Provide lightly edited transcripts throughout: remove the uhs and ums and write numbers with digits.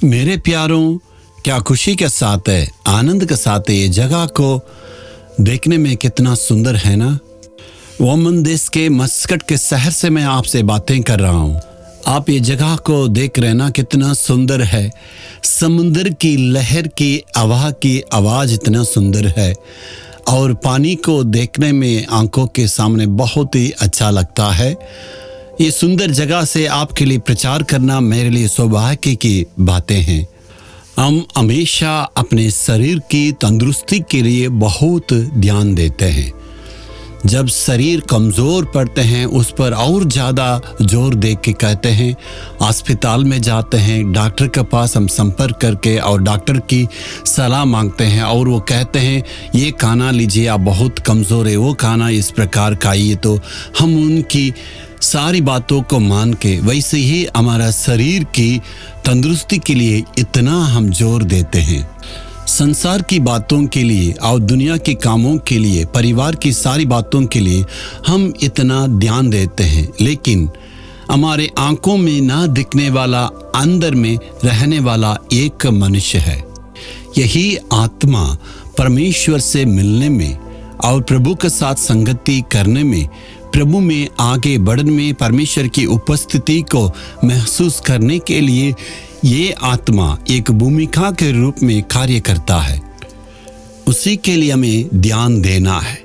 मेरे प्यारों, क्या खुशी के साथ है, आनंद के साथ है। ये जगह को देखने में कितना सुंदर है ना। ओमान देश के मस्कट के शहर से मैं आपसे बातें कर रहा हूँ। आप ये जगह को देख रहे ना, कितना सुंदर है। समुद्र की लहर की हवा की आवाज़ इतना सुंदर है और पानी को देखने में आंखों के सामने बहुत ही अच्छा लगता है। ये सुंदर जगह से आपके लिए प्रचार करना मेरे लिए सौभाग्य की बातें हैं। हम हमेशा अपने शरीर की तंदुरुस्ती के लिए बहुत ध्यान देते हैं। जब शरीर कमज़ोर पड़ते हैं उस पर और ज़्यादा जोर दे के कहते हैं, अस्पताल में जाते हैं, डॉक्टर के पास हम संपर्क करके और डॉक्टर की सलाह मांगते हैं और वो कहते हैं ये खाना लीजिए, आप बहुत कमज़ोर है, वो खाना इस प्रकार खाइए। तो हम उनकी सारी बातों को मान के वैसे ही हमारा शरीर की तंदुरुस्ती के लिए इतना हम जोर देते हैं। संसार की बातों के लिए और दुनिया के कामों के लिए, परिवार की सारी बातों के लिए हम इतना ध्यान देते हैं, लेकिन हमारे आंखों में ना दिखने वाला, अंदर में रहने वाला एक मनुष्य है। यही आत्मा परमेश्वर से मिलने में और प्रभु के साथ संगति करने में, प्रभु में आगे बढ़ने में, परमेश्वर की उपस्थिति को महसूस करने के लिए ये आत्मा एक भूमिका के रूप में कार्य करता है। उसी के लिए हमें ध्यान देना है।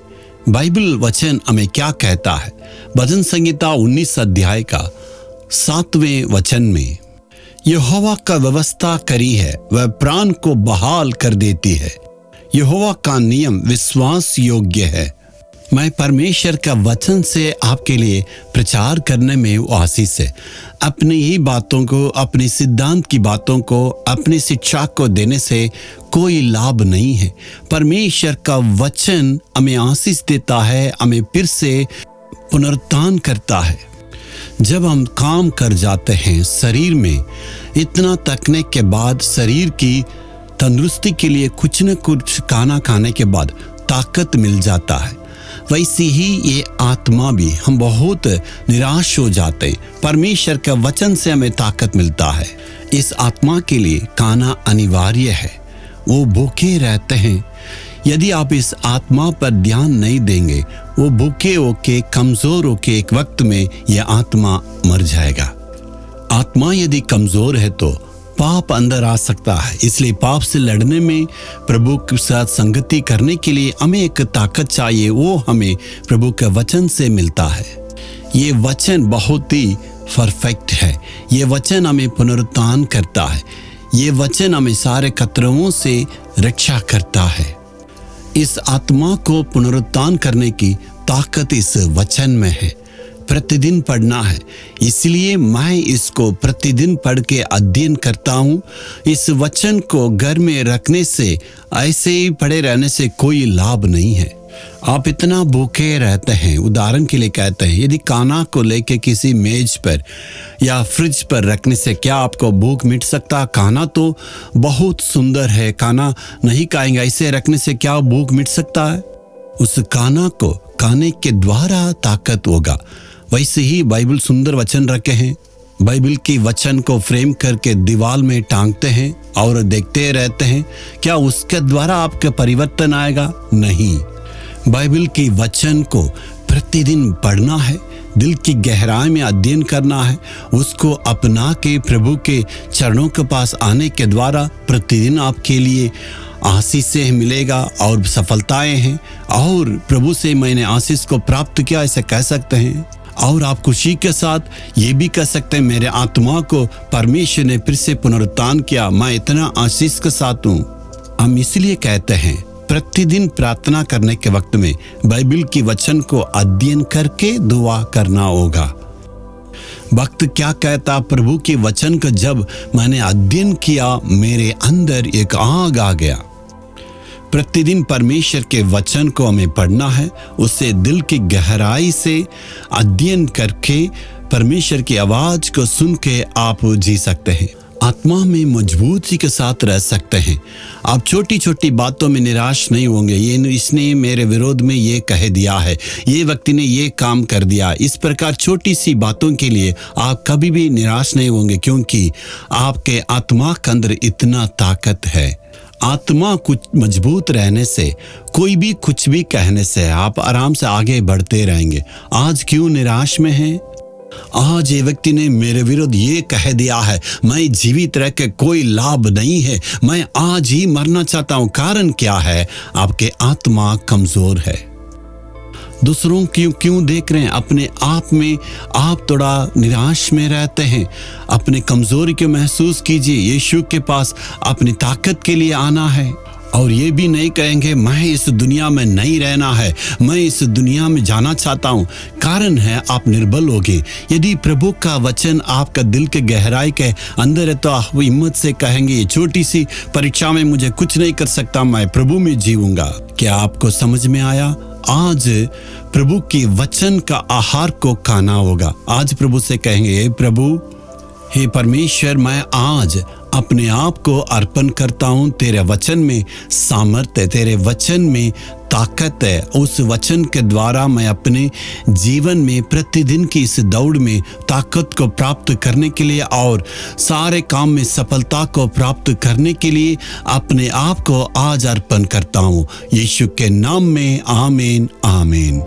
बाइबल वचन हमें क्या कहता है? भजन संहिता 19 अध्याय का 7वें वचन में, यहोवा का व्यवस्था करी है, वह प्राण को बहाल कर देती है। यहोवा का नियम विश्वास योग्य है। मैं परमेश्वर का वचन से आपके लिए प्रचार करने में वो आशीष है। अपनी ही बातों को, अपनी सिद्धांत की बातों को, अपनी शिक्षा को देने से कोई लाभ नहीं है। परमेश्वर का वचन हमें आशीष देता है, हमें फिर से पुनरुत्थान करता है। जब हम काम कर जाते हैं शरीर में, इतना तकने के बाद शरीर की तंदुरुस्ती के लिए कुछ न कुछ खाना खाने के बाद ताकत मिल जाता है। वैसे ही ये आत्मा भी, हम बहुत निराश हो जाते हैं, परमेश्वर का वचन से हमें ताकत मिलता है। इस आत्मा के लिए खाना अनिवार्य है। वो भूखे रहते हैं। यदि आप इस आत्मा पर ध्यान नहीं देंगे, वो भूखे होके, कमज़ोर होके एक वक्त में यह आत्मा मर जाएगा। आत्मा यदि कमज़ोर है तो पाप अंदर आ सकता है। इसलिए पाप से लड़ने में, प्रभु के साथ संगति करने के लिए हमें एक ताकत चाहिए। वो हमें प्रभु के वचन से मिलता है। ये वचन बहुत ही परफेक्ट है। ये वचन हमें पुनरुत्थान करता है। ये वचन हमें सारे खतरों से रक्षा करता है। इस आत्मा को पुनरुत्थान करने की ताकत इस वचन में है। प्रतिदिन पढ़ना है, इसलिए मैं इसको प्रतिदिन पढ़ के अध्ययन करता हूँ। इस वचन को घर में रखने से, ऐसे ही पढ़े रहने से कोई लाभ नहीं है। आप इतना भूखे रहते हैं। उदाहरण के लिए कहते हैं, यदि खाना को लेके किसी मेज पर या फ्रिज पर रखने से क्या आपको भूख मिट सकता? खाना तो बहुत सुंदर है, खाना नहीं खाएंगे, ऐसे रखने से क्या भूख मिट सकता है? उस खाना को खाने के द्वारा ताकत होगा। वैसे ही बाइबल सुंदर वचन रखे हैं। बाइबल की वचन को फ्रेम करके दीवार में टांगते हैं और देखते रहते हैं, क्या उसके द्वारा आपका परिवर्तन आएगा? नहीं। बाइबल की वचन को प्रतिदिन पढ़ना है, दिल की गहराई में अध्ययन करना है, उसको अपना के प्रभु के चरणों के पास आने के द्वारा प्रतिदिन आपके लिए आशीष से मिलेगा और सफलताएं हैं। और प्रभु से मैंने आशीष को प्राप्त किया, ऐसे कह सकते हैं। और आप खुशी के साथ ये भी कह सकते हैं, मेरे आत्मा को परमेश्वर ने फिर से पुनरुत्थान किया, मैं इतना आशीष के साथ हूँ। हम इसलिए कहते हैं, प्रतिदिन प्रार्थना करने के वक्त में बाइबल की वचन को अध्ययन करके दुआ करना होगा। वक्त क्या कहता? प्रभु के वचन का जब मैंने अध्ययन किया, मेरे अंदर एक आग आ गया। प्रतिदिन परमेश्वर के वचन को हमें पढ़ना है, उससे दिल की गहराई से अध्ययन करके परमेश्वर की आवाज़ को सुन के आप जी सकते हैं। आत्मा में मजबूती के साथ रह सकते हैं। आप छोटी छोटी बातों में निराश नहीं होंगे। इसने मेरे विरोध में ये कह दिया है, ये व्यक्ति ने ये काम कर दिया। इस प्रकार छोटी सी बातों के लिए आप कभी भी निराश नहीं होंगे, क्योंकि आपके आत्मा के अंदर इतना ताकत है। आत्मा कुछ मजबूत रहने से, कोई भी कुछ भी कहने से आप आराम से आगे बढ़ते रहेंगे। आज क्यों निराश में हैं? आज ये व्यक्ति ने मेरे विरुद्ध ये कह दिया है, मैं जीवित रह के कोई लाभ नहीं है, मैं आज ही मरना चाहता हूं। कारण क्या है? आपके आत्मा कमजोर है। दूसरों क्यों देख रहे हैं? अपने आप में आप थोड़ा निराश में रहते हैं। अपने कमजोरी को महसूस कीजिए। यीशु के पास अपनी ताकत के लिए आना है, और ये भी नहीं कहेंगे मैं इस दुनिया में नहीं रहना है, मैं इस दुनिया में जाना चाहता हूँ। कारण है आप निर्बल होगे। यदि प्रभु का वचन आपका दिल के गहराई के अंदर है तो आप हिम्मत से कहेंगे, ये छोटी सी परीक्षा में मुझे कुछ नहीं कर सकता, मैं प्रभु में जीऊंगा। क्या आपको समझ में आया? आज प्रभु के वचन का आहार को खाना होगा। आज प्रभु से कहेंगे, हे प्रभु, हे परमेश्वर, मैं आज अपने आप को अर्पण करता हूँ। तेरे वचन में सामर्थ्य है, तेरे वचन में ताकत है। उस वचन के द्वारा मैं अपने जीवन में प्रतिदिन की इस दौड़ में ताकत को प्राप्त करने के लिए और सारे काम में सफलता को प्राप्त करने के लिए अपने आप को आज अर्पण करता हूँ। यीशु के नाम में आमीन, आमीन।